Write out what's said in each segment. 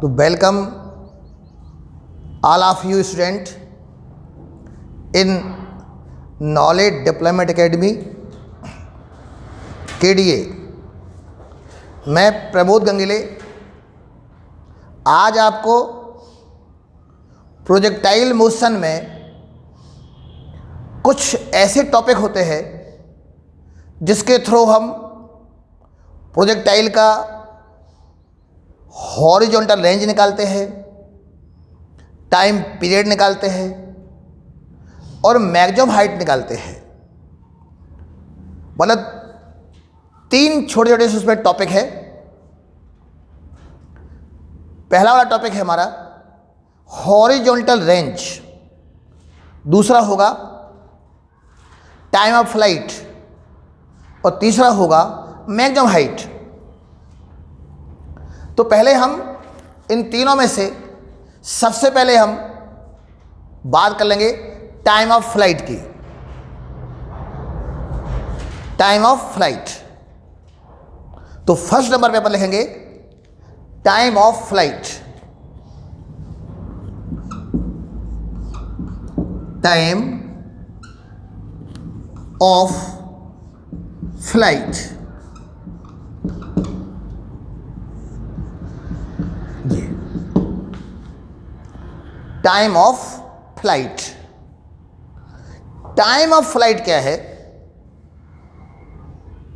To welcome all of you student in Knowledge Deployment Academy KDA। मैं प्रमोद गंगेले आज आपको projectile motion में कुछ ऐसे टॉपिक होते हैं जिसके थ्रू हम प्रोजेक्टाइल का हॉरिजॉन्टल रेंज निकालते हैं, टाइम पीरियड निकालते हैं और मैक्सिमम हाइट निकालते हैं। मतलब 3 छोटे छोटे उसमें टॉपिक है। पहला वाला टॉपिक है हमारा हॉरिजॉन्टल रेंज, दूसरा होगा टाइम ऑफ फ्लाइट और तीसरा होगा मैक्सिमम हाइट। तो पहले हम इन तीनों में से सबसे पहले हम बात कर लेंगे टाइम ऑफ फ्लाइट की। टाइम ऑफ फ्लाइट, तो फर्स्ट नंबर पे अपन लिखेंगे time of flight. Time of flight, time of flight. Time of flight क्या है?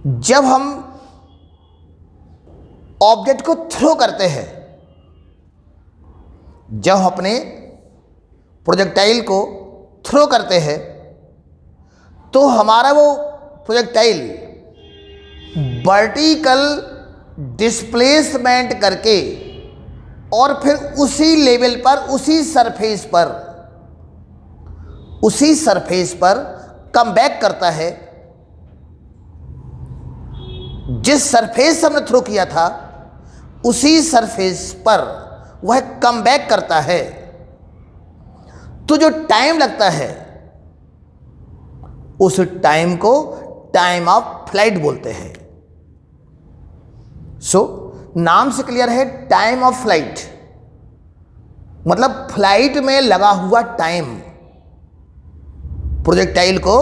जब हम ऑब्जेक्ट को थ्रो करते हैं, जब हम अपने प्रोजेक्टाइल को थ्रो करते हैं तो हमारा वो प्रोजेक्टाइल वर्टिकल डिस्प्लेसमेंट करके और फिर उसी लेवल पर, उसी सरफेस पर कम बैक करता है। जिस सरफेस से हमने थ्रो किया था उसी सरफेस पर वह कम बैक करता है। तो जो टाइम लगता है उस टाइम को टाइम ऑफ फ्लाइट बोलते हैं। सो नाम से क्लियर है, टाइम ऑफ फ्लाइट मतलब फ्लाइट में लगा हुआ टाइम, प्रोजेक्टाइल को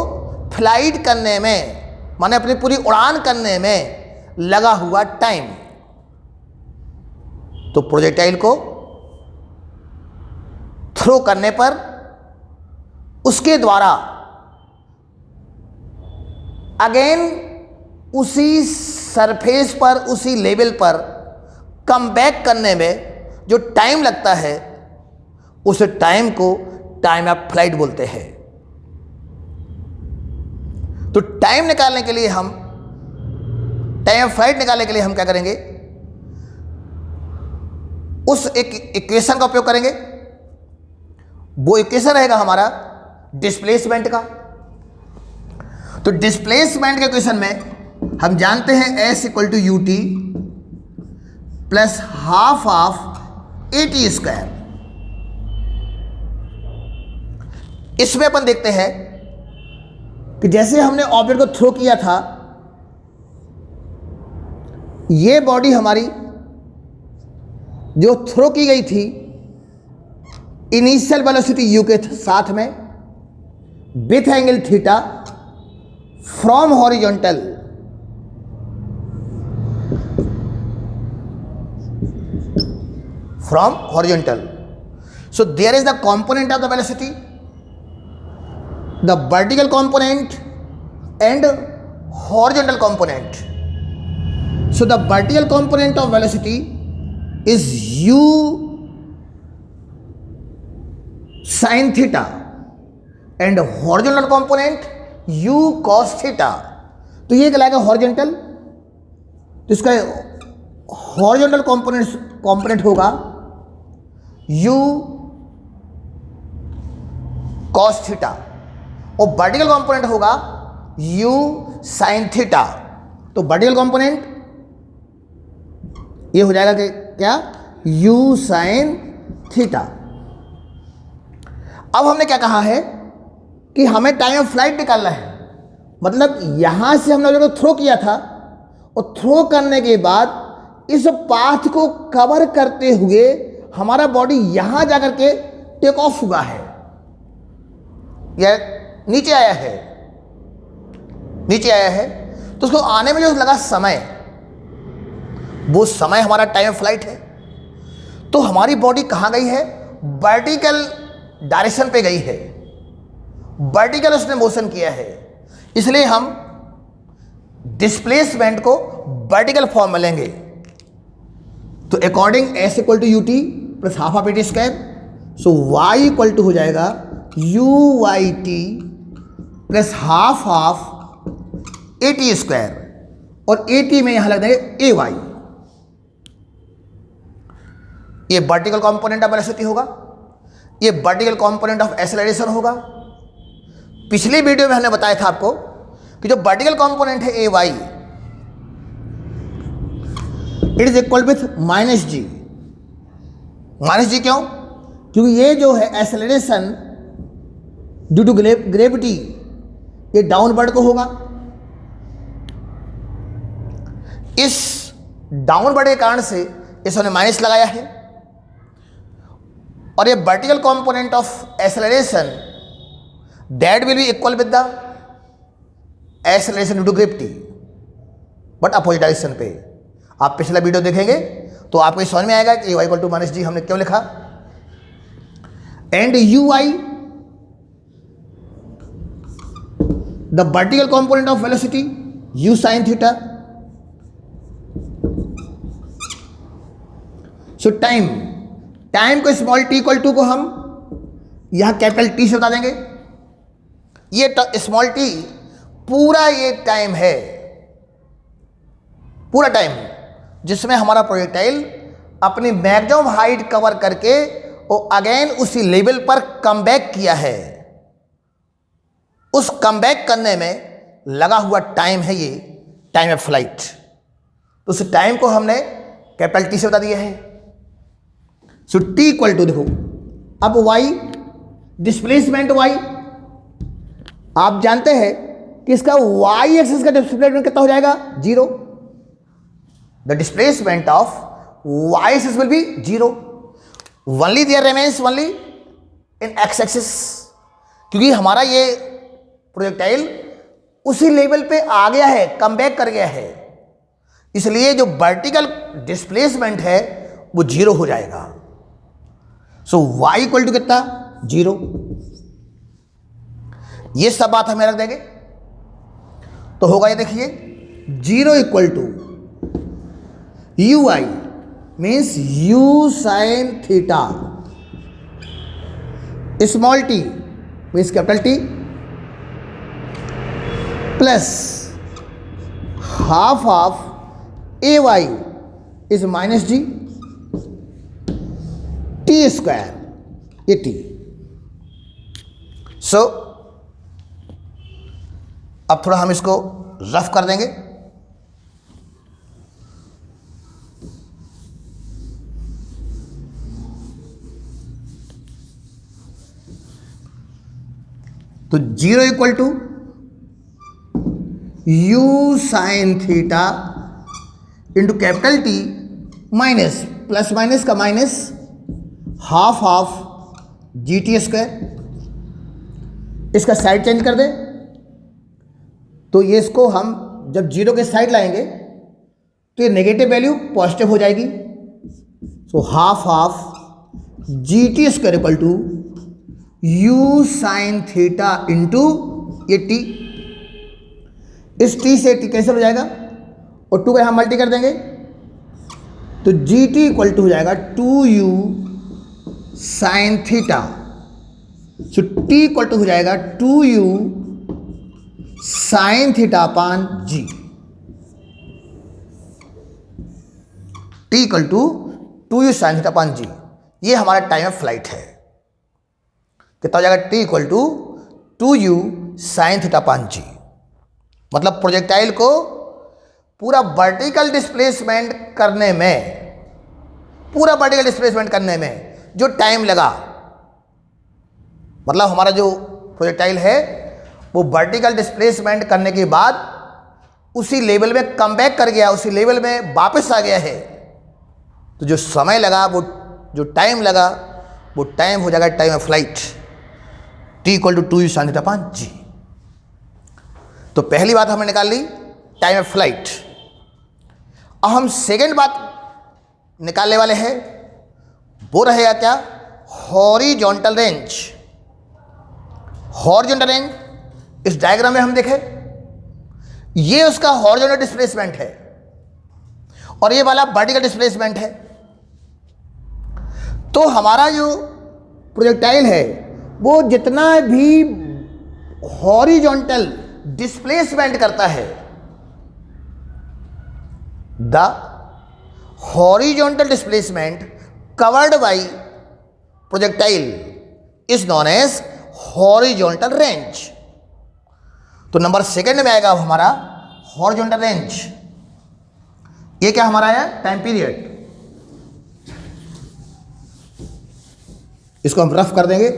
फ्लाइट करने में माने अपनी पूरी उड़ान करने में लगा हुआ टाइम। तो प्रोजेक्टाइल को थ्रो करने पर उसके द्वारा अगेन उसी सरफेस पर, उसी लेवल पर कम बैक करने में जो टाइम लगता है उस टाइम को टाइम ऑफ फ्लाइट बोलते हैं। तो टाइम निकालने के लिए हम, टाइम ऑफ फ्लाइट निकालने के लिए हम क्या करेंगे? उस एक इक्वेशन का उपयोग करेंगे। वो इक्वेशन रहेगा हमारा डिस्प्लेसमेंट का। तो डिस्प्लेसमेंट के इक्वेशन में हम जानते हैं S equal to u t plus half of a t square. इसमें अपन देखते हैं कि जैसे हमने ऑब्जेक्ट को थ्रो किया था, ये बॉडी हमारी जो थ्रो की गई थी इनिशियल वेलोसिटी u के साथ में with angle theta from horizontal so there is the component of the velocity, the vertical component and horizontal component. So the vertical component of velocity is u sin theta and horizontal component u cos theta. तो ये कहलाएगा horizontal. तो इसका horizontal component होगा u cos theta और vertical component होगा u sin theta. तो vertical component ये हो जाएगा कि क्या? u sin theta. अब हमने क्या कहा है कि हमें टाइम ऑफ फ्लाइट निकालना है। मतलब यहां से हमने जो थ्रो किया था और थ्रो करने के बाद इस पाथ को कवर करते हुए हमारा बॉडी यहां जाकर के टेक ऑफ हुआ है या नीचे आया है, नीचे आया है, तो उसको आने में जो लगा समय, वो समय हमारा टाइम ऑफ फ्लाइट है। तो हमारी बॉडी कहां गई है? वर्टिकल डायरेक्शन पे गई है, वर्टिकल उसने मोशन किया है, इसलिए हम डिस्प्लेसमेंट को वर्टिकल फॉर्म में लेंगे। तो according S equal to u t plus half of a t square, so y equal to हो जाएगा u y t plus half of a t square, और ए टी में यहां लग देंगे ए वाई। ये वर्टिकल कंपोनेंट ऑफ वेलोसिटी होगा, ये वर्टिकल कंपोनेंट ऑफ एक्सेलरेशन होगा। पिछली वीडियो में हमने बताया था आपको कि जो वर्टिकल कंपोनेंट है A Y, it is equal with minus G. Minus G क्यों? क्योंकि ये जो है एक्सेलरेशन ड्यू टू ग्रेविटी, ये डाउनवर्ड को होगा। इस डाउनवर्ड के कारण से इसने माइनस लगाया है, और ये vertical component of acceleration that will be equal with the acceleration due to gravity, but opposite direction पे। आप पिछला वीडियो देखेंगे तो आपको समझ में आएगा कि वाई इक्वल टू माइनस जी हमने क्यों लिखा। And you I the vertical component of velocity you sine theta. So time को स्मॉल टी इक्वल टू को हम यहां कैपिटल टी से बता देंगे। ये स्मॉल टी पूरा ये टाइम है, पूरा टाइम जिसमें हमारा प्रोजेक्टाइल अपनी मैक्सिमम हाइट कवर करके और अगेन उसी लेवल पर कम बैक किया है। उस कम बैक करने में लगा हुआ टाइम है ये टाइम ऑफ फ्लाइट। तो उस टाइम को हमने कैपिटल टी से बता दिया है। सो टी इक्वल टू, देखो अब वाई डिस्प्लेसमेंट वाई, आप जानते हैं कि इसका वाई एक्सिस का डिस्प्लेसमेंट कितना हो जाएगा? 0। The displacement of y axis will be 0, only there remains only in x axis, क्योंकि हमारा ये प्रोजेक्टाइल उसी लेवल पे आ गया है, कम बैक कर गया है, इसलिए जो वर्टिकल डिस्प्लेसमेंट है वो 0 हो जाएगा। सो वाई इक्वल टू कितना? 0। ये सब बात हमें रख देंगे तो होगा, ये देखिए 0 equal to you I means U sine theta, small T means capital T, plus half of A Y is minus G T square, ये टी। सो अब थोड़ा हम इसको रफ कर देंगे। तो 0 equal to you sine theta into capital T minus plus minus का minus half of G T square. इसका साइड चेंज कर दें तो ये इसको हम जब 0 के साइड लाएंगे तो ये नेगेटिव वैल्यू पॉजिटिव हो जाएगी। So half of G T square equal to you sine theta into ये टी। इस टी से टी कैंसिल हो जाएगा और 2 का यहाँ मल्टी कर देंगे तो जी टी इक्वल टू हो जाएगा 2u sine theta. So T equal to हो जाएगा 2u sine theta upon G. T equal to 2u sine theta upon G, ये हमारा टाइम ऑफ फ्लाइट है। कितना हो जाएगा? T equal to 2u sine theta upon G. मतलब projectile को पूरा वर्टिकल डिस्प्लेसमेंट करने में, पूरा वर्टिकल डिस्प्लेसमेंट करने में जो टाइम लगा, मतलब हमारा जो प्रोजेक्टाइल है वो वर्टिकल डिस्प्लेसमेंट करने के बाद उसी लेवल में कम बैक कर गया, उसी लेवल में वापस आ गया है, तो जो समय लगा, वो जो टाइम लगा, वो टाइम हो जाएगा time of flight, t equal to 2u sin theta upon g। तो पहली बात हमने निकाल ली, टाइम ऑफ फ्लाइट। अब हम सेकेंड बात निकालने वाले हैं, वो रहेगा क्या, हॉरिजॉन्टल रेंज। हॉरिजॉन्टल रेंज इस डायग्राम में हम देखें, ये उसका हॉरिजॉन्टल डिस्प्लेसमेंट है और ये वाला वर्टिकल डिस्प्लेसमेंट है। तो हमारा जो प्रोजेक्टाइल है वो जितना भी हॉरिजॉन्टल डिस्प्लेसमेंट करता है, the horizontal displacement covered by projectile is known as horizontal range. तो नंबर सेकंड में आएगा हमारा हॉरिजॉन्टल रेंज। ये क्या हमारा है, टाइम पीरियड। इसको हम रफ कर देंगे।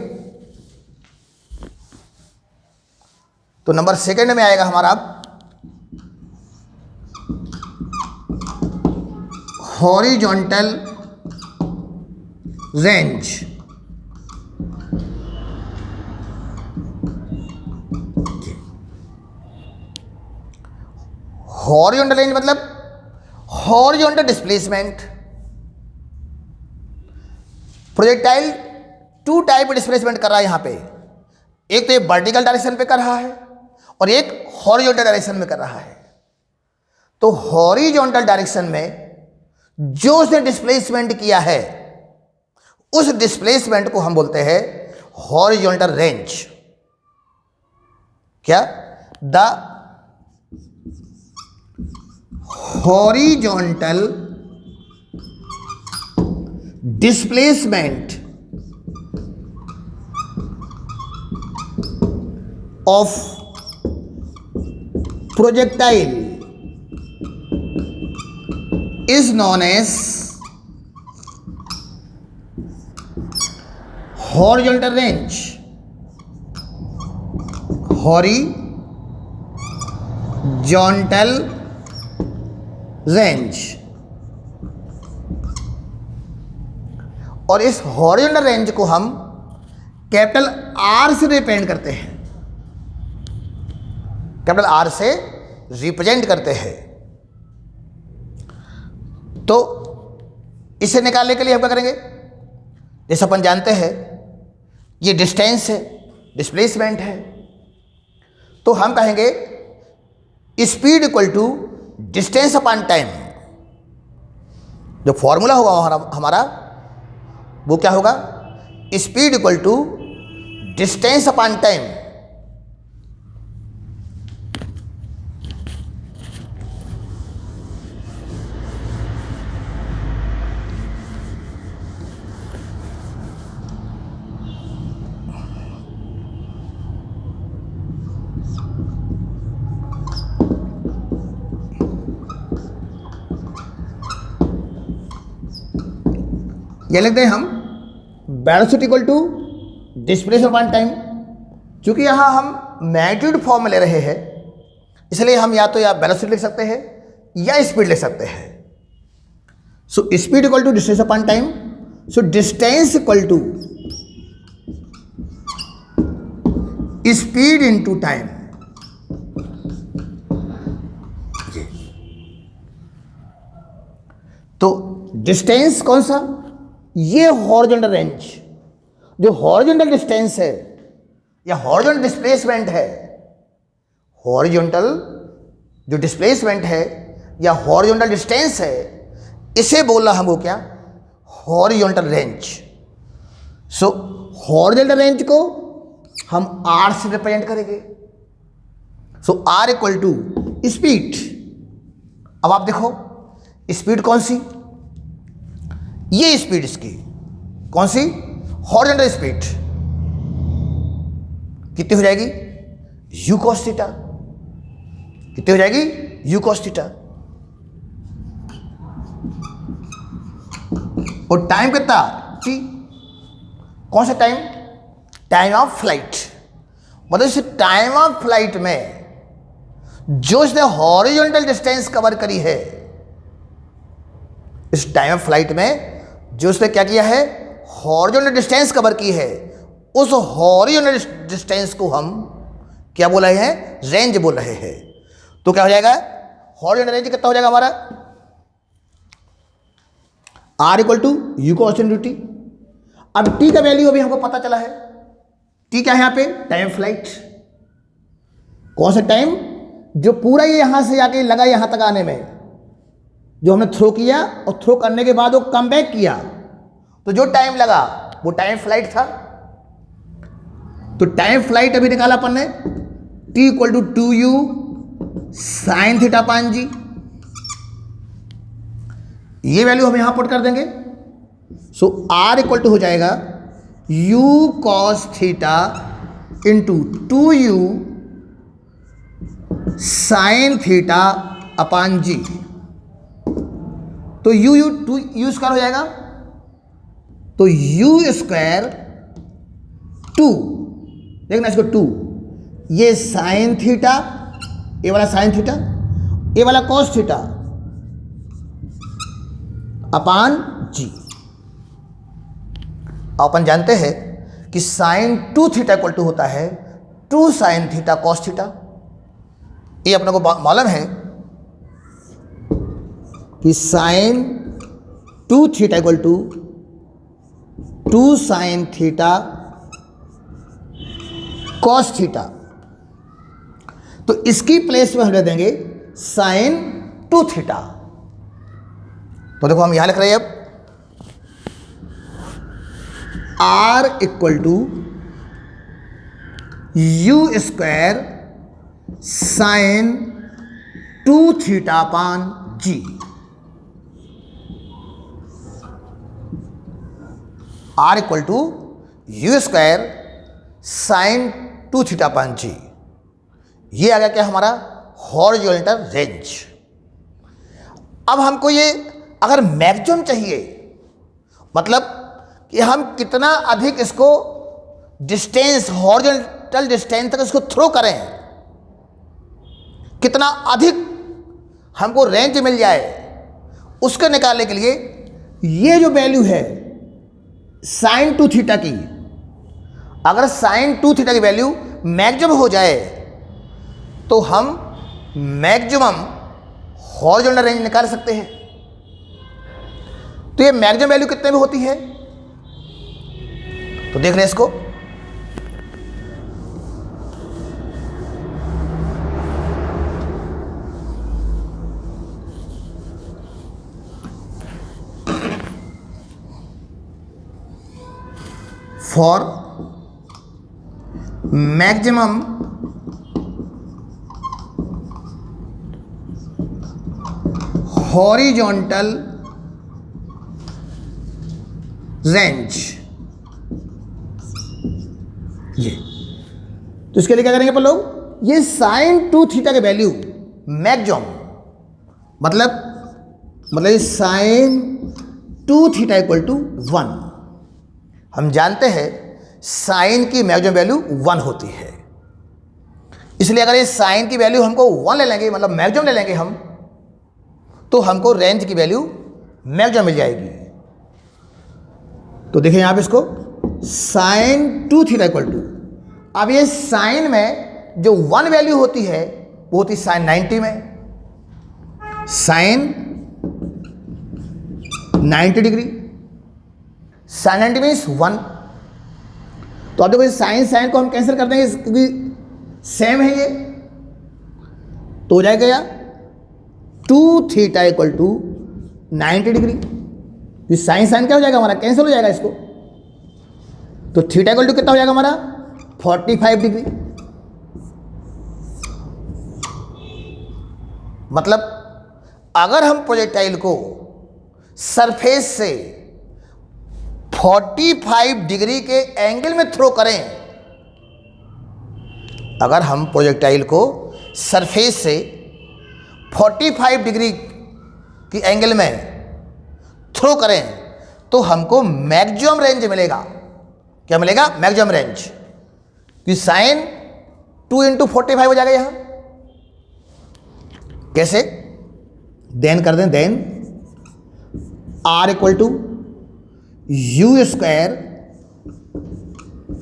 तो नंबर सेकंड में आएगा हमारा हॉरिजॉन्टल रेंज। हॉरिजॉन्टल रेंज मतलब horizontal displacement. Projectile two type का डिस्प्लेसमेंट कर रहा है यहां पे, एक तो ये वर्टिकल डायरेक्शन पे कर रहा है और एक हॉरिजॉन्टल डायरेक्शन में कर रहा है। तो हॉरिजॉन्टल डायरेक्शन में जो उसने डिस्प्लेसमेंट किया है, उस डिस्प्लेसमेंट को हम बोलते हैं हॉरिजॉन्टल रेंज। क्या, the horizontal displacement of projectile is known as horizontal range. Horizontal range. और इस हॉरिजॉन्टल रेंज को हम कैपिटल आर से रिप्रेजेंट करते हैं, कैपिटल आर से रिप्रेजेंट करते हैं। तो इसे निकालने के लिए हम क्या करेंगे, जैसे अपन जानते हैं ये डिस्टेंस है, डिस्प्लेसमेंट है, तो हम कहेंगे speed equal to distance upon time. जो फॉर्मूला होगा हमारा वो क्या होगा, speed equal to distance upon time. ये लिखते हैं हम velocity equal to displacement upon time. चूंकि यहां हम मैग्नीट्यूड फॉर्म में ले रहे हैं, इसलिए हम या तो या वेलोसिटी लिख सकते हैं या स्पीड लिख सकते हैं। So speed equal to distance upon time. So distance equal to speed into time. तो डिस्टेंस कौन सा, ये हॉरिजॉन्टल रेंज, जो हॉरिजॉन्टल डिस्टेंस है या हॉरिजॉन्टल डिस्प्लेसमेंट है, हॉरिजॉन्टल जो डिस्प्लेसमेंट है या हॉरिजॉन्टल डिस्टेंस है, इसे बोलना हमको क्या, horizontal range. So horizontal range को हम आर से रिप्रेजेंट करेंगे। So R equal to speed. अब आप देखो स्पीड कौन सी, ये स्पीड इसकी कौन सी, हॉरिजॉन्टल स्पीड कितनी हो जाएगी, u cos थीटा। कितनी हो जाएगी, u cos थीटा। और टाइम कितना, t। कौन सा टाइम, टाइम ऑफ फ्लाइट। मतलब इस टाइम ऑफ फ्लाइट में जो इसने हॉरिजॉन्टल डिस्टेंस कवर करी है, इस टाइम ऑफ फ्लाइट में जो उसने क्या किया है, हॉरिजॉन्टल डिस्टेंस कवर की है, उस हॉरिजॉन्टल डिस्टेंस को हम क्या बोल रहे हैं, रेंज बोल रहे हैं। तो क्या हो जाएगा, हॉरिजॉन्टल रेंज कितना हो जाएगा हमारा, R equal to u constant t. अब टी का वैल्यू अभी हमको पता चला है, टी क्या है यहाँ पे, टाइम फ्लाइट। कौन सा टाइम, जो पूरा ये यहां से आके लगा यहां तक आने में, जो हमने थ्रो किया और थ्रो करने के बाद वो कम बैक किया, तो जो टाइम लगा वो टाइम फ्लाइट था। तो टाइम फ्लाइट अभी निकाला अपन ने, t equal to 2u sine theta upon g. ये वैल्यू हम यहां पुट कर देंगे। सो R इक्वल टू हो जाएगा u cos theta into 2u sine theta upon जी। तो u स्क्वायर हो जाएगा, तो u स्क्वायर 2, देखना इसको 2, ये साइन थीटा, ये वाला साइन थीटा, ये वाला कॉस थीटा अपान जी। अपन जानते हैं कि साइन 2 थीटा इक्वल टू होता है 2 साइन थीटा कॉस थीटा। ये अपने को मालूम है कि sine 2 theta equal to 2 sine theta cos theta. तो इसकी प्लेस में हम ले देंगे साइन 2 थीटा। तो देखो हम यहां लिख रहे हैं अब R equal to u square sine 2 theta upon g. R equal to u square sine 2 theta upon g. ये आ गया क्या हमारा हॉरिजॉन्टल रेंज। अब हमको ये अगर मैक्सिमम चाहिए, मतलब कि हम कितना अधिक इसको डिस्टेंस, हॉरिजॉन्टल डिस्टेंस तक इसको थ्रो करें, कितना अधिक हमको रेंज मिल जाए, उसको निकालने के लिए ये जो वैल्यू है साइन 2 थीटा की, अगर साइन 2 थीटा की वैल्यू मैक्सिमम हो जाए तो हम मैक्सिमम हॉरिजॉन्टल रेंज निकाल सकते हैं। तो ये मैक्सिमम वैल्यू कितने में होती है, तो देख रहे हैं इसको, फॉर मैक्सिमम हॉरिजॉन्टल रेंज। ये तो इसके लिए क्या करेंगे अपन लोग, ये साइन 2 थीटा के वैल्यू मैक्सिमम, मतलब ये साइन 2 थीटा इक्वल टू 1। हम जानते हैं साइन की मैक्सिमम वैल्यू 1 होती है, इसलिए अगर ये साइन की वैल्यू हमको 1 ले लेंगे, मतलब मैक्सिमम ले लेंगे हम, तो हमको रेंज की वैल्यू मैक्सिमम मिल जाएगी। तो देखिए यहां पे इसको साइन 2 थीटा इक्वल टू, अब ये साइन में जो 1 वैल्यू होती है वो होती है साइन 90 में, साइन 90 डिग्री, साइन 90 मीन्स 1। तो अब देखो साइन को हम कैंसिल कर देंगे क्योंकि सेम है ये, तो हो जाएगा या 2 थीटा इक्वल टू 90 डिग्री। तो साइन क्या हो जाएगा हमारा, कैंसिल हो जाएगा इसको, तो थीटा इक्वल टू कितना हो जाएगा हमारा 45 डिग्री। मतलब अगर हम प्रोजेक्टाइल को सरफेस से 45 डिग्री के एंगल में थ्रो करें, अगर हम प्रोजेक्टाइल को सरफेस से 45 डिग्री की एंगल में थ्रो करें तो हमको मैक्सिमम रेंज मिलेगा। क्या मिलेगा, मैक्सिमम रेंज, कि साइन 2 इंटू 45 हो जाएगा यहां। कैसे, देन कर दें, then R equal to u square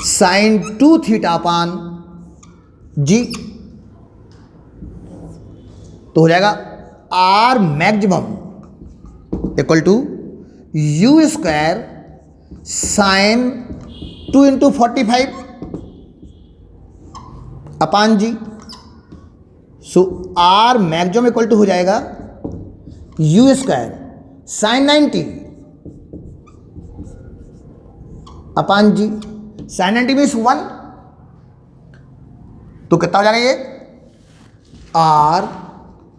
sine 2 theta upon जी। तो हो जाएगा R maximum equal to u square sine 2 into 45 upon g. So R maximum equal to हो जाएगा u square sine 90 upon g. Sine 90 means 1, तो कितना हो जाएगा ये? आर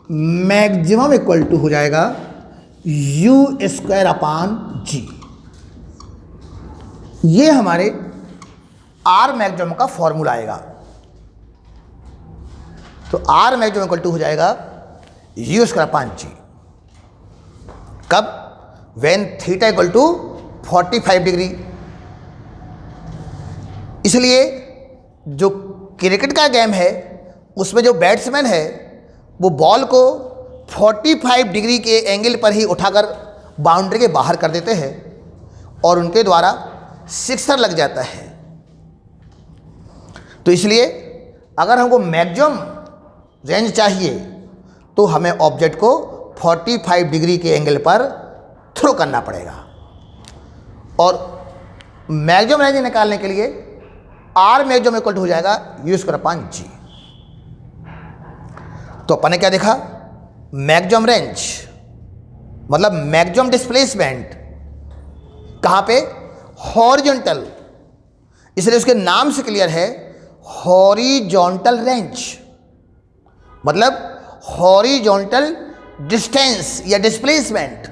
मैक्सिमम इक्वल टू हो जाएगा यू स्क्वायर अपान जी। ये हमारे आर मैक्सिमम का फॉर्मूला आएगा। तो आर मैक्सिमम इक्वल टू हो जाएगा यू स्क्वायर अपान जी। कब? When theta equal to 45 degree. इसलिए जो क्रिकेट का गेम है उसमें जो बैट्समैन है वो बॉल को 45 डिग्री के एंगल पर ही उठाकर बाउंड्री के बाहर कर देते हैं और उनके द्वारा सिक्सर लग जाता है। तो इसलिए अगर हमको मैक्सिमम रेंज चाहिए तो हमें ऑब्जेक्ट को 45 डिग्री के एंगल पर थ्रो करना पड़ेगा। और मैक्सिमम रेंज निकालने के लिए आर मैक्सिमम इक्वल टू हो जाएगा यू स्क्वायर अपान जी। तो अपन ने क्या देखा? मैक्सिमम रेंज मतलब मैक्सिमम डिस्प्लेसमेंट कहाँ पे? हॉरिजॉन्टल। इसलिए उसके नाम से क्लियर है हॉरिजॉन्टल रेंज, मतलब हॉरिजॉन्टल डिस्टेंस या डिस्प्लेसमेंट।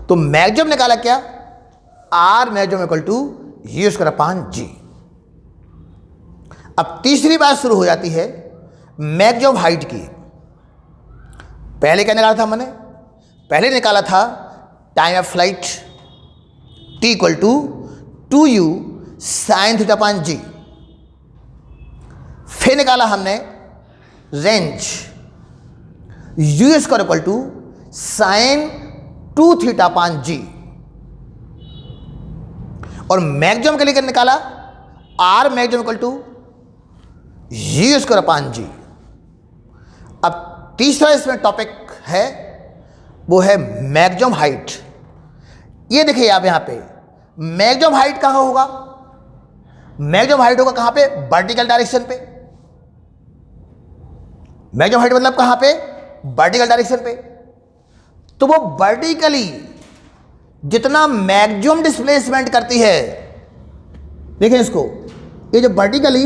तो मैक्सिमम निकाला क्या? R maximum equal to u square upon g. अब तीसरी बात शुरू हो जाती है मैक्सिमम हाइट की। पहले क्या निकाला था हमने? पहले निकाला था time of flight t equal to 2u sine theta upon g. फिर निकाला हमने range u square equal to sine 2 theta upon g. और मैक्सिमम के लिए निकाला R maximum equal to u square upon g. अब तीसरा इसमें टॉपिक है वो है मैक्सिमम हाइट। ये देखिए आप यहां पे मैक्सिमम हाइट कहां होगा? मैक्सिमम हाइट होगा कहां पे? वर्टिकल डायरेक्शन पे। मैक्सिमम हाइट मतलब कहां पे? वर्टिकल डायरेक्शन पे। तो वो वर्टिकली जितना मैक्सिमम डिस्प्लेसमेंट करती है, देखें इसको, ये जो वर्टिकली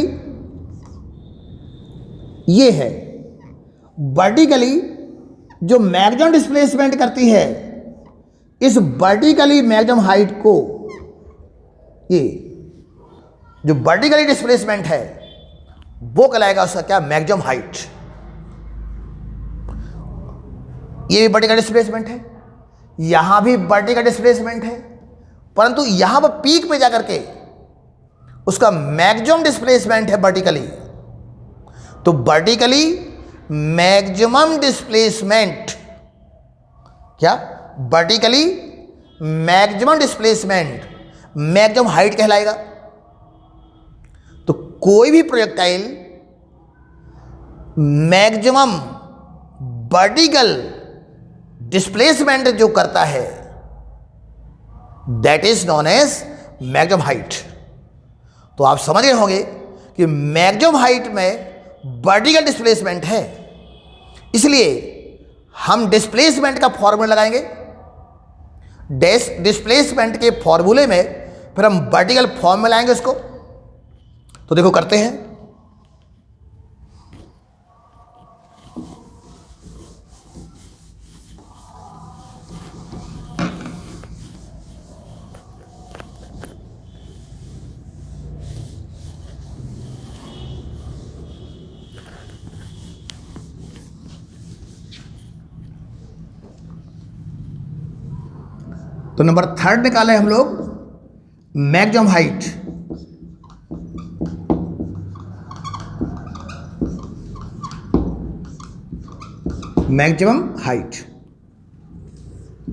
ये है, वर्टिकली जो मैक्सिमम डिस्प्लेसमेंट करती है, इस वर्टिकली मैक्सिमम हाइट को, ये जो वर्टिकली डिस्प्लेसमेंट है वो कहलाएगा उसका क्या? Maximum height. ये भी वर्टिकल डिस्प्लेसमेंट है, यहां भी वर्टिकल डिस्प्लेसमेंट है, परंतु यहां पर पीक पे जाकर के उसका मैक्सिमम डिस्प्लेसमेंट है वर्टिकली। तो वर्टिकली मैक्सिमम डिस्प्लेसमेंट क्या? Vertically maximum displacement maximum height कहलाएगा। तो कोई भी प्रोजेक्टाइल मैक्सिमम वर्टिकल डिस्प्लेसमेंट जो करता है that is known as maximum height. तो आप समझ गए होंगे कि मैक्सिमम हाइट में वर्टिकल डिस्प्लेसमेंट है, इसलिए हम डिस्प्लेसमेंट का फॉर्मूला लगाएंगे। डिस्प्लेसमेंट के फॉर्मूले में फिर हम वर्टिकल फॉर्म में लाएंगे उसको। तो देखो करते हैं। तो नंबर 3 निकाले हम लोग मैक्सिमम हाइट। मैक्सिमम हाइट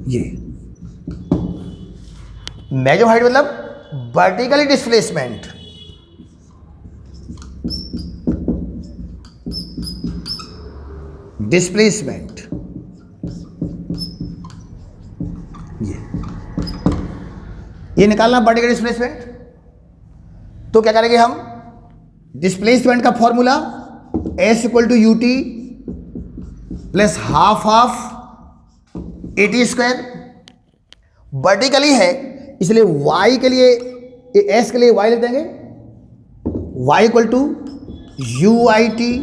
ये मैक्सिमम हाइट मतलब वर्टिकली डिस्प्लेसमेंट, डिस्प्लेसमेंट ये निकालना वर्टिकल डिस्प्लेसमेंट। तो क्या करेंगे हम, डिस्प्लेसमेंट का formula S equal to u t plus half of a t square. Vertically है इसलिए y के लिए, S के लिए y लिख देंगे, y equal to you i t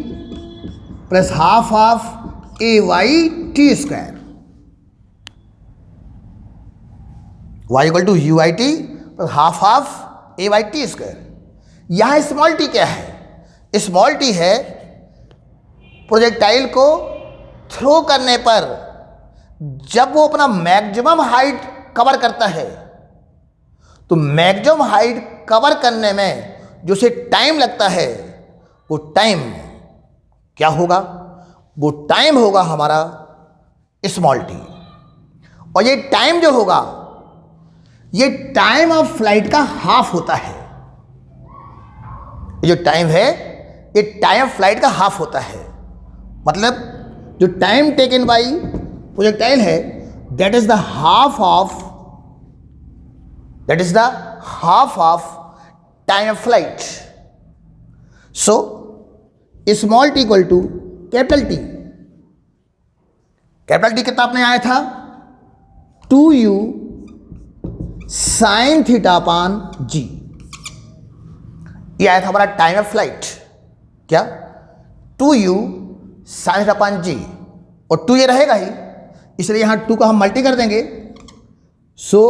plus half of A y t square, y equal to you i t plus half of A y t square. यहां small t क्या है, small t है projectile को throw करने पर जब वो अपना मैक्सिमम हाइट कवर करता है, तो मैक्सिमम हाइट कवर करने में जो से टाइम लगता है वो टाइम क्या होगा, वो टाइम होगा हमारा स्मॉल टी। और ये टाइम जो होगा ये टाइम ऑफ फ्लाइट का हाफ होता है। ये जो टाइम है ये टाइम ऑफ फ्लाइट का हाफ होता है। मतलब जो टाइम टेकन बाई प्रोजेक्टाइल है that is the half of time of flight. So small t equal to capital t. Capital t कितना आपने आया था, 2u sine theta upon G. ये आया था हमारा टाइम ऑफ फ्लाइट, क्या 2u sine theta upon g, और 2 ये रहेगा ही इसलिए यहां 2 का हम मल्टी कर देंगे। सो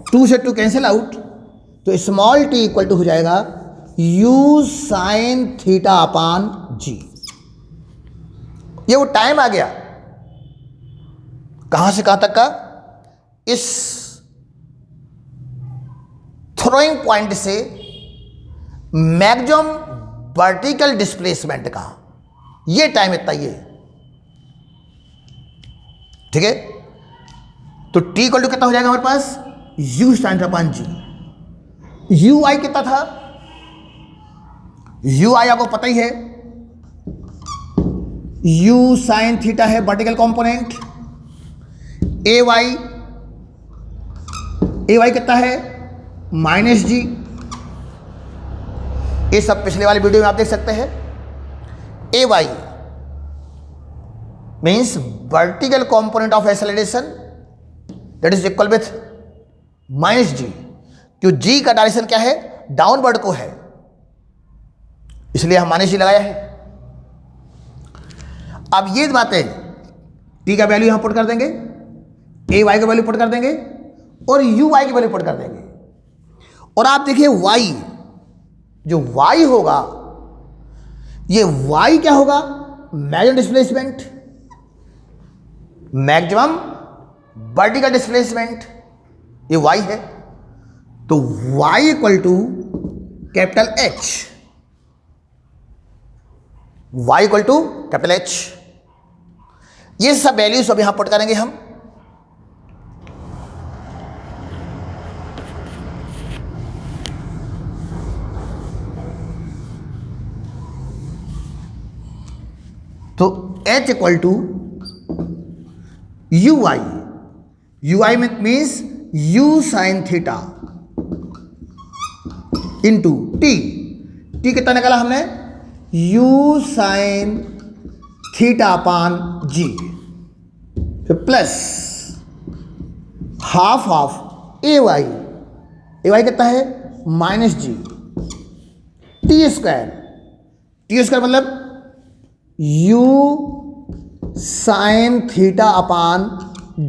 2 से 2 कैंसिल आउट, तो स्मॉल टी इक्वल टू हो जाएगा u sine theta upon G. ये वो टाइम आ गया कहां से कहां तक का, इस थ्रोइंग पॉइंट से मैक्सिमम वर्टिकल डिस्प्लेसमेंट का, ये टाइम इतना ये, ठीक है। तो t इक्वल टू कितना हो जाएगा हमारे पास, u sine theta upon g. U i कितना था, यू आई आपको पता ही है, u साइन थीटा है वर्टिकल कंपोनेंट, ए वाई कितना है माइनस जी। ये सब पिछले वाले वीडियो में आप देख सकते हैं। A Y means vertical component of acceleration that is equal with minus G, क्यों जी का डायरेक्शन क्या है, डाउनवर्ड को है, इसलिए हम माइनस जी लगाया है। अब ये बातें टी का वैल्यू यहां पुट कर देंगे, ए वाई का वैल्यू पुट कर देंगे और यू वाई की वैल्यू पुट कर देंगे। और आप देखिए वाई, जो वाई होगा, ये वाई क्या होगा, maximum displacement, maximum vertical displacement, ये वाई है। तो y equal to capital H, y equal to capital H. ये सब वैल्यूज अब यहां पुट करेंगे हम। तो h equal to you I means u sine theta into t कितना निकाला हमने, u sine theta upon g, फिर plus half of A y कितना है माइनस जी, टी स्क्वायर मतलब u sine theta upon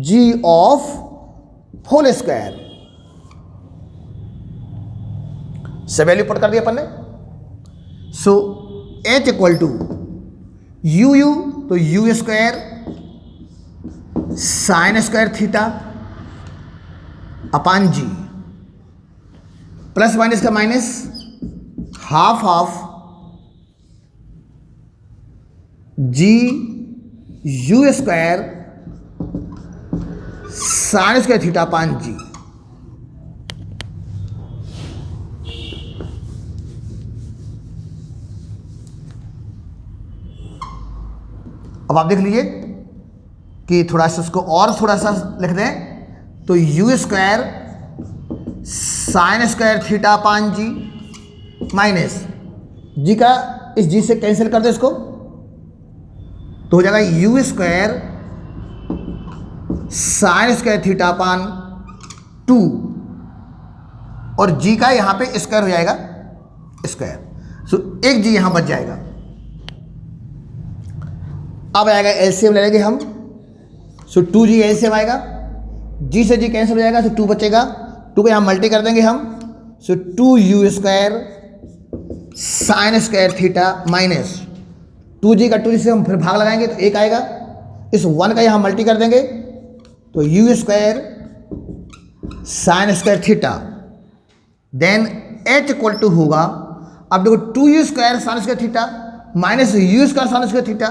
g of whole square. से value put कर दिया अपन ने। So h equal to u तो u square sine square theta upon g, plus minus का minus, half of ji you square sine square theta upon g. अब आप देख लीजिए कि थोड़ा सा उसको और थोड़ा सा लिख दें तो u square sine square theta upon g minus g का इस जी से कैंसिल कर दो इसको, तो हो जाएगा u square sine square theta अपान 2 और जी का यहां पे स्क्वायर हो जाएगा स्क्वायर, सो एक जी यहां बच जाएगा। अब आएगा एलसीएम ले लेंगे हम, सो 2g एलसीएम आएगा, जी से जी कैंसिल हो जाएगा, सो 2 बचेगा, 2 को यहां मल्टी कर देंगे हम, सो 2u square sine square theta minus 2g का 2 से हम फिर भाग लगाएंगे तो 1 आएगा, इस 1 का यहां मल्टी कर देंगे तो u square sine square theta, then h equal to होगा, अब देखो 2u square sine square theta minus u square sine square theta,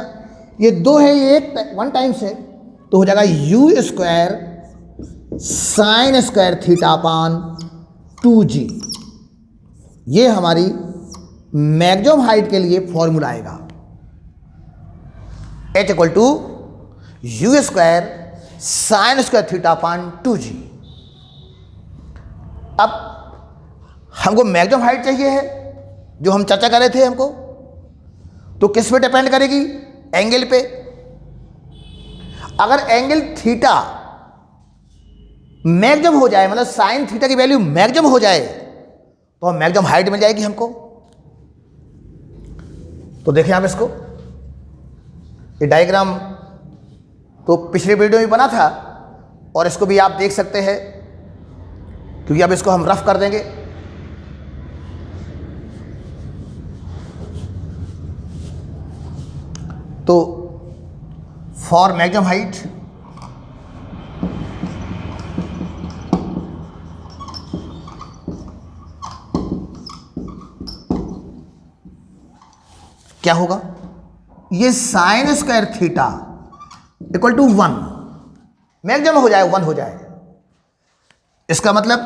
ये दो है, ये एक वन टाइम्स है, तो हो जाएगा u square sine square theta upon 2g। ये हमारी मैक्सिमम हाइट के लिए फॉर्मूला आएगा, h equal to u square sine square theta upon 2g। अब हमको मैक्सिमम हाइट चाहिए है जो हम चर्चा कर रहे थे हमको, तो किस पे डिपेंड करेगी? एंगल पे। अगर एंगल थीटा मैक्सिमम हो जाए, मतलब साइन थीटा की वैल्यू मैक्सिमम हो जाए, तो मैक्सिमम हाइट मिल जाएगी हमको। तो देखें आप इसको, ये डायग्राम तो पिछले वीडियो में बना था और इसको भी आप देख सकते हैं, क्योंकि अब इसको हम रफ कर देंगे। तो फॉर मैक्सिमम हाइट क्या होगा? ये sine square theta equal to 1 maximum हो जाए, 1 हो जाए, इसका मतलब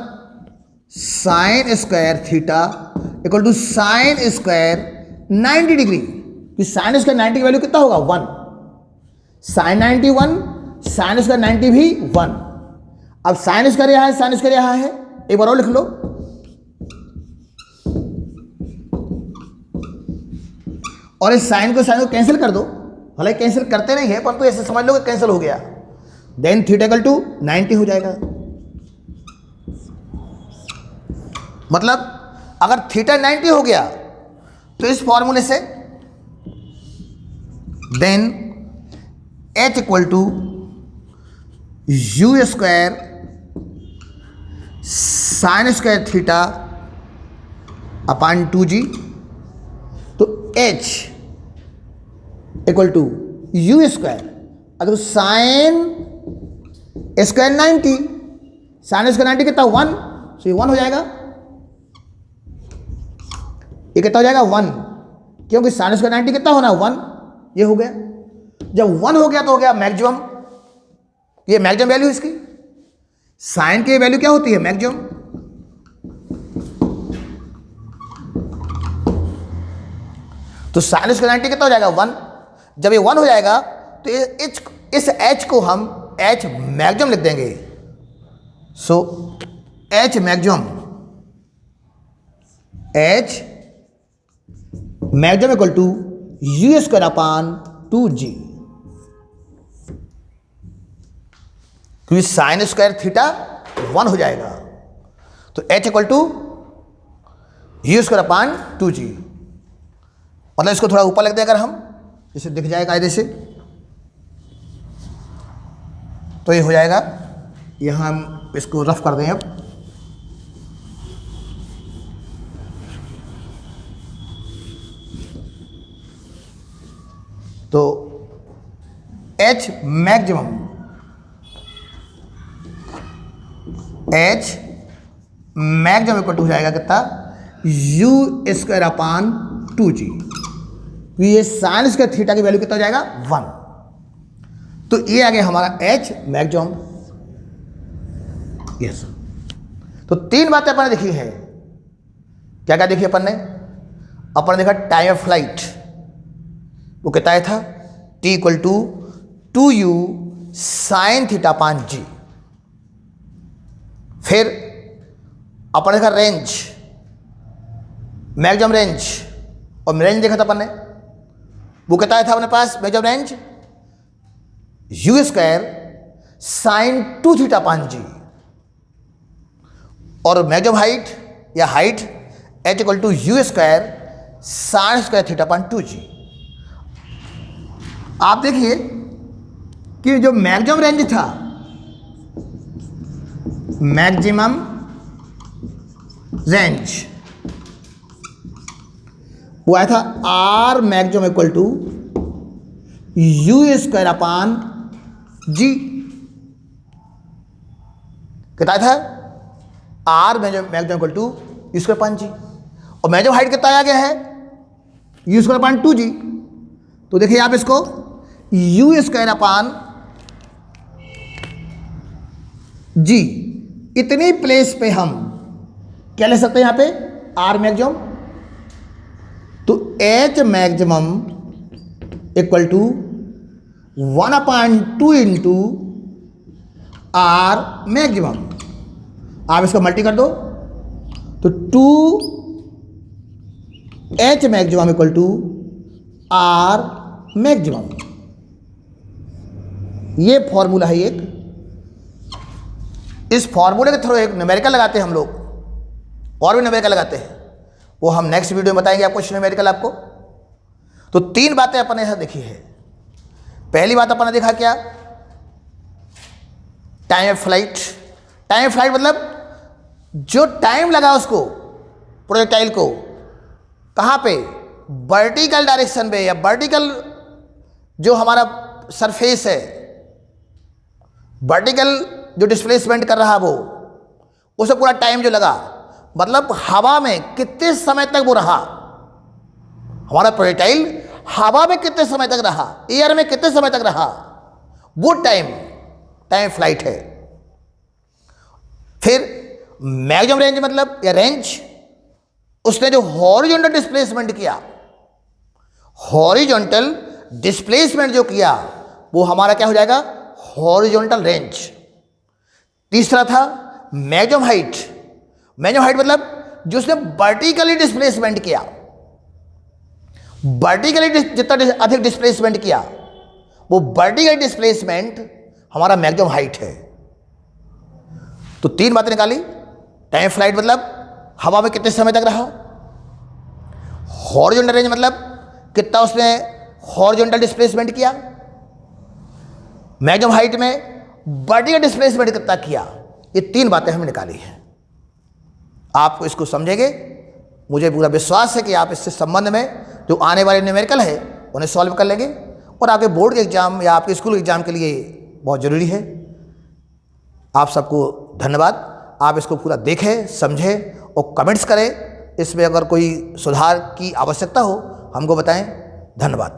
sine square theta equal to sine square 90 degree, कि साइन स्क्वायर 90 की वैल्यू कितना होगा? 1, साइन 90 1, साइन स्क्वायर 90 भी 1। अब साइन स्क्वायर यहां है, साइन स्क्वायर यहां है, एक बार और लिख लो, और इस साइन को कैंसिल कर दो, हालांकि कैंसिल करते नहीं है परंतु ऐसे समझ लो कि कैंसिल हो गया, देन थीटा इक्वल टू 90 हो जाएगा। मतलब अगर थीटा 90 हो गया तो इस फॉर्मूले से then h equal to u square sine square theta upon 2g, तो h equal to u square, अगर साइन स्क्वायर 90, साइन स्क्वायर 90 कितना? 1, तो ये 1 हो जाएगा, ये कितना हो जाएगा? 1, क्योंकि साइन स्क्वायर 90 कितना होना? 1, ये हो गया। जब 1 हो गया तो हो गया मैक्सिमम, ये मैक्सिमम वैल्यू इसकी, साइन की वैल्यू क्या होती है? मैक्सिमम। तो साइन स्क्वायर 90 कितना हो जाएगा? 1। जब ये 1 हो जाएगा तो इस h को हम h मैक्सिमम लिख देंगे, so h maximum, h maximum equal to u square upon 2g, क्योंकि साइन स्क्वायर थीटा 1 हो जाएगा, तो h equal to u square upon 2g। मतलब इसको थोड़ा ऊपर लिख दें अगर हम, इसे दिख जाएगा कायदे से, तो ये हो जाएगा, यहां हम इसको रफ कर दें अब, तो h maximum, h maximum equal to हो जाएगा कितना? यू स्क्वायर अपान 2g, ये साइन स्क्वायर थीटा की वैल्यू कितना हो जाएगा? 1। तो ये आ गया हमारा h मैक्सिमम। यस। तो 3 बातें अपन ने देखी है। क्या क्या देखी अपन ने देखा टाइम ऑफ फ्लाइट, वो कितना था t equal to 2u sine theta upon g. फिर अपन देखा रेंज, मैक्सिमम रेंज, और रेंज देखा था अपन ने, वो कितना था अपने पास maximum range u square sine 2 theta upon g, और मैक्सिमम हाइट या height h equal to u square sine square theta upon 2 g. आप देखिए कि जो मैक्सिमम रेंज था, मैक्सिमम रेंज वो आया था R maximum equal to u square upon g. कितना था R maximum equal to u square upon g, और मैक्सिमम हाइट कितना आ गया है यू स्क्वायर अपान 2 जी। तो देखिए आप इसको यू स्क्वायर अपान जी, इतनी प्लेस पे हम क्या ले सकते हैं यहां पे आर मैक्सिमम, तो H maximum equal to 1/2 into R maximum. आप इसको मल्टी कर दो तो 2h maximum equal to R maximum. ये फॉर्मूला है एक। इस फॉर्मूले के थ्रू एक न्यूमेरिकल लगाते हैं हम लोग, और भी न्यूमेरिकल लगाते हैं, वो हम नेक्स्ट वीडियो में बताएंगे आपको न्यूमेरिकल आपको। तो 3 बातें अपन ने यहां देखी है। पहली बात अपन ने देखा क्या, time of flight. Time of flight मतलब जो टाइम लगा उसको प्रोजेक्टाइल को कहां पे, वर्टिकल डायरेक्शन पे, या वर्टिकल जो हमारा सरफेस है, वर्टिकल जो डिस्प्लेसमेंट कर रहा वो, उसे पूरा टाइम जो लगा, मतलब हवा में कितने समय तक वो रहा, हमारा प्रोजेक्टाइल हवा में कितने समय तक रहा, एयर में कितने समय तक रहा, वो टाइम फ्लाइट है। फिर मैक्सिमम रेंज मतलब या रेंज, उसने जो हॉरिजॉन्टल डिस्प्लेसमेंट किया, हॉरिजॉन्टल डिस्प्लेसमेंट जो किया वो हमारा क्या हो जाएगा हॉरिजॉन्टल रेंज। तीसरा था मैक्सिमम हाइट। मैक्सिमम हाइट मतलब जो उसने वर्टिकली डिस्प्लेसमेंट किया, वर्टिकली जितना अधिक डिस्प्लेसमेंट किया वो वर्टिकल डिस्प्लेसमेंट हमारा मैक्सिमम हाइट है। तो 3 बातें निकाली। टाइम फ्लाइट मतलब हवा में कितने समय तक रहा, हॉरिजॉन्टल रेंज मतलब कितना उसने हॉरिजॉन्टल डिस्प्लेसमेंट किया, मैक्सिमम हाइट में वर्टिकल डिस्प्लेसमेंट कितना किया। ये 3 बातें हमने निकाली हैं। आप इसको समझेंगे, मुझे पूरा विश्वास है कि आप इससे संबंध में जो आने वाले न्यूमेरिकल है उन्हें सॉल्व कर लेंगे, और आपके बोर्ड के एग्जाम या आपके स्कूल एग्जाम के लिए बहुत ज़रूरी है। आप सबको धन्यवाद। आप इसको पूरा देखें, समझें और कमेंट्स करें। इसमें अगर कोई सुधार की आवश्यकता हो हमको बताएं। धन्यवाद।